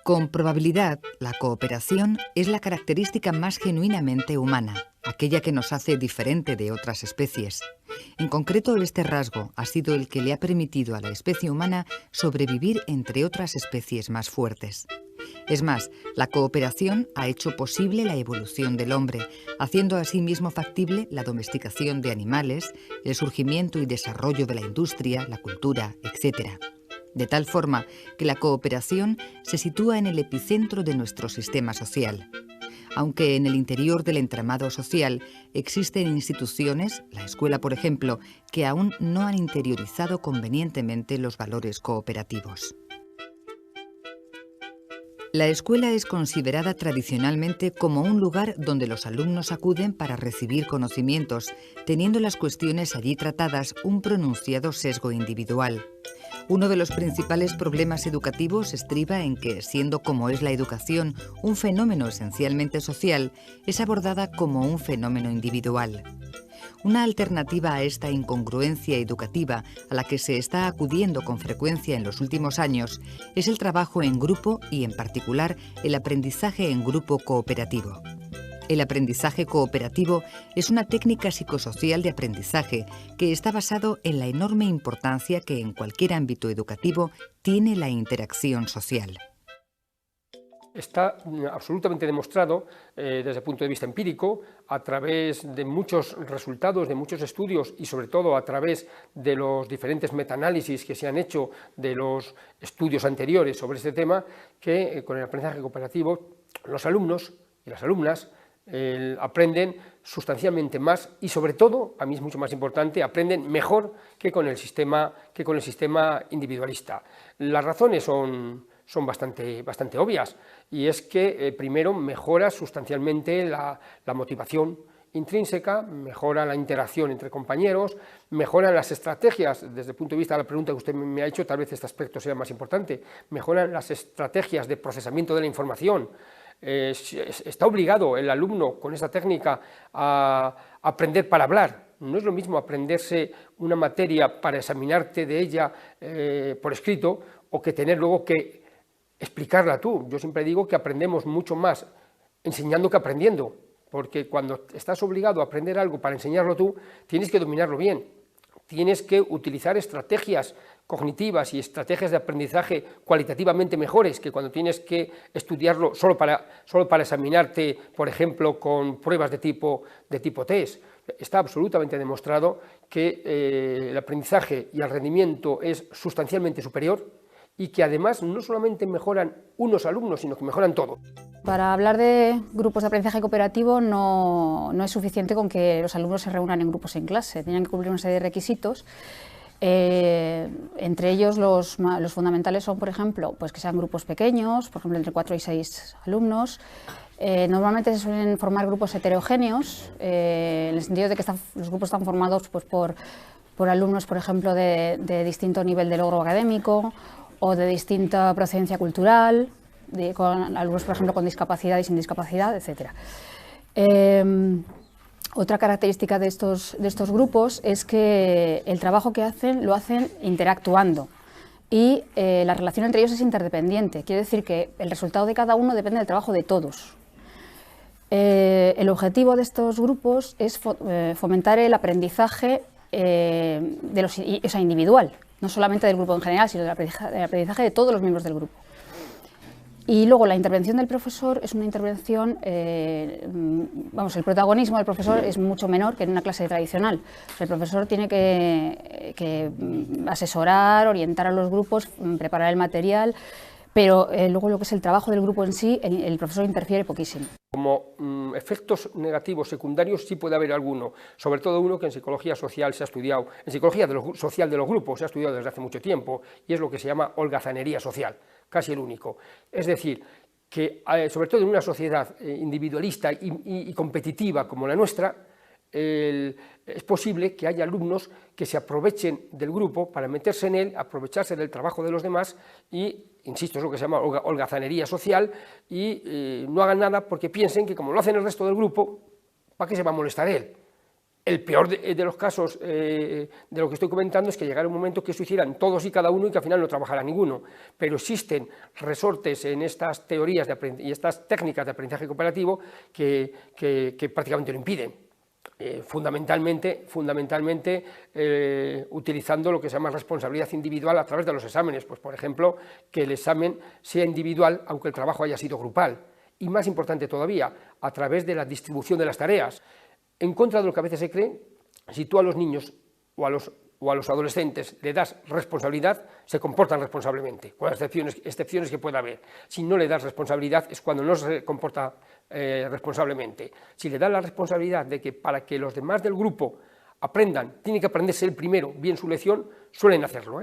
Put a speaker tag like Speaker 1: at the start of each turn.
Speaker 1: Con probabilidad, la cooperación es la característica más genuinamente humana, aquella que nos hace diferente de otras especies. En concreto, este rasgo ha sido el que le ha permitido a la especie humana sobrevivir entre otras especies más fuertes. Es más, la cooperación ha hecho posible la evolución del hombre, haciendo asimismo factible la domesticación de animales, el surgimiento y desarrollo de la industria, la cultura, etc. De tal forma que la cooperación se sitúa en el epicentro de nuestro sistema social. Aunque en el interior del entramado social existen instituciones, la escuela por ejemplo, que aún no han interiorizado convenientemente los valores cooperativos. La escuela es considerada tradicionalmente como un lugar donde los alumnos acuden para recibir conocimientos, teniendo las cuestiones allí tratadas un pronunciado sesgo individual. Uno de los principales problemas educativos estriba en que, siendo como es la educación un fenómeno esencialmente social, es abordada como un fenómeno individual. Una alternativa a esta incongruencia educativa a la que se está acudiendo con frecuencia en los últimos años es el trabajo en grupo y, en particular, el aprendizaje en grupo cooperativo. El aprendizaje cooperativo es una técnica psicosocial de aprendizaje que está basado en la enorme importancia que en cualquier ámbito educativo tiene la interacción social.
Speaker 2: Está absolutamente demostrado desde el punto de vista empírico, a través de muchos resultados, de muchos estudios y sobre todo a través de los diferentes metaanálisis que se han hecho de los estudios anteriores sobre este tema, que con el aprendizaje cooperativo los alumnos y las alumnas aprenden sustancialmente más y sobre todo, a mí es mucho más importante, aprenden mejor que con el sistema individualista. Las razones son bastante obvias, y es que primero mejora sustancialmente la motivación intrínseca, mejora la interacción entre compañeros, mejoran las estrategias, desde el punto de vista de la pregunta que usted me ha hecho, tal vez este aspecto sea más importante, mejoran las estrategias de procesamiento de la información. Está obligado el alumno con esta técnica a aprender para hablar. No es lo mismo aprenderse una materia para examinarte de ella por escrito o que tener luego que explicarla tú. Yo siempre digo que aprendemos mucho más enseñando que aprendiendo, porque cuando estás obligado a aprender algo para enseñarlo tú, tienes que dominarlo bien, tienes que utilizar estrategias cognitivas y estrategias de aprendizaje cualitativamente mejores que cuando tienes que estudiarlo solo para examinarte, por ejemplo, con pruebas de tipo test. Está absolutamente demostrado que el aprendizaje y el rendimiento es sustancialmente superior y que además no solamente mejoran unos alumnos, sino que mejoran todo.
Speaker 3: Para hablar de grupos de aprendizaje cooperativo no es suficiente con que los alumnos se reúnan en grupos en clase, tienen que cumplir una serie de requisitos. Entre ellos los fundamentales son, por ejemplo, pues que sean grupos pequeños, por ejemplo entre 4 y 6 alumnos. Normalmente se suelen formar grupos heterogéneos, en el sentido de que los grupos están formados pues, por alumnos, por ejemplo, de distinto nivel de logro académico o de distinta procedencia cultural, con alumnos, por ejemplo, con discapacidad y sin discapacidad, etc. Otra característica de estos grupos es que el trabajo que hacen lo hacen interactuando y la relación entre ellos es interdependiente, quiere decir que el resultado de cada uno depende del trabajo de todos. El objetivo de estos grupos es fomentar el aprendizaje individual, no solamente del grupo en general, sino del aprendizaje de todos los miembros del grupo. Y luego la intervención del profesor es una intervención, el protagonismo del profesor es mucho menor que en una clase tradicional. El profesor tiene que asesorar, orientar a los grupos, preparar el material, pero luego lo que es el trabajo del grupo en sí, el profesor interfiere poquísimo.
Speaker 2: Como efectos negativos secundarios sí puede haber alguno, sobre todo uno que en psicología social se ha estudiado, en psicología social de los grupos se ha estudiado desde hace mucho tiempo, y es lo que se llama holgazanería social, casi el único. Es decir, que sobre todo en una sociedad individualista y competitiva como la nuestra, es posible que haya alumnos que se aprovechen del grupo para meterse en él, aprovecharse del trabajo de los demás y, insisto, es lo que se llama holgazanería social, y no hagan nada porque piensen que como lo hacen el resto del grupo, ¿para qué se va a molestar él? El peor de los casos de lo que estoy comentando es que llegara un momento que eso hicieran todos y cada uno y que al final no trabajara ninguno, pero existen resortes en estas teorías y estas técnicas de aprendizaje cooperativo que prácticamente lo impiden. Fundamentalmente utilizando lo que se llama responsabilidad individual a través de los exámenes, pues por ejemplo, que el examen sea individual aunque el trabajo haya sido grupal, y más importante todavía, a través de la distribución de las tareas. En contra de lo que a veces se cree, si tú a los niños o a los adolescentes le das responsabilidad, se comportan responsablemente, con las excepciones que pueda haber. Si no le das responsabilidad es cuando no se comporta responsablemente. Si le das la responsabilidad de que para que los demás del grupo aprendan, tiene que aprenderse el primero bien su lección, suelen hacerlo,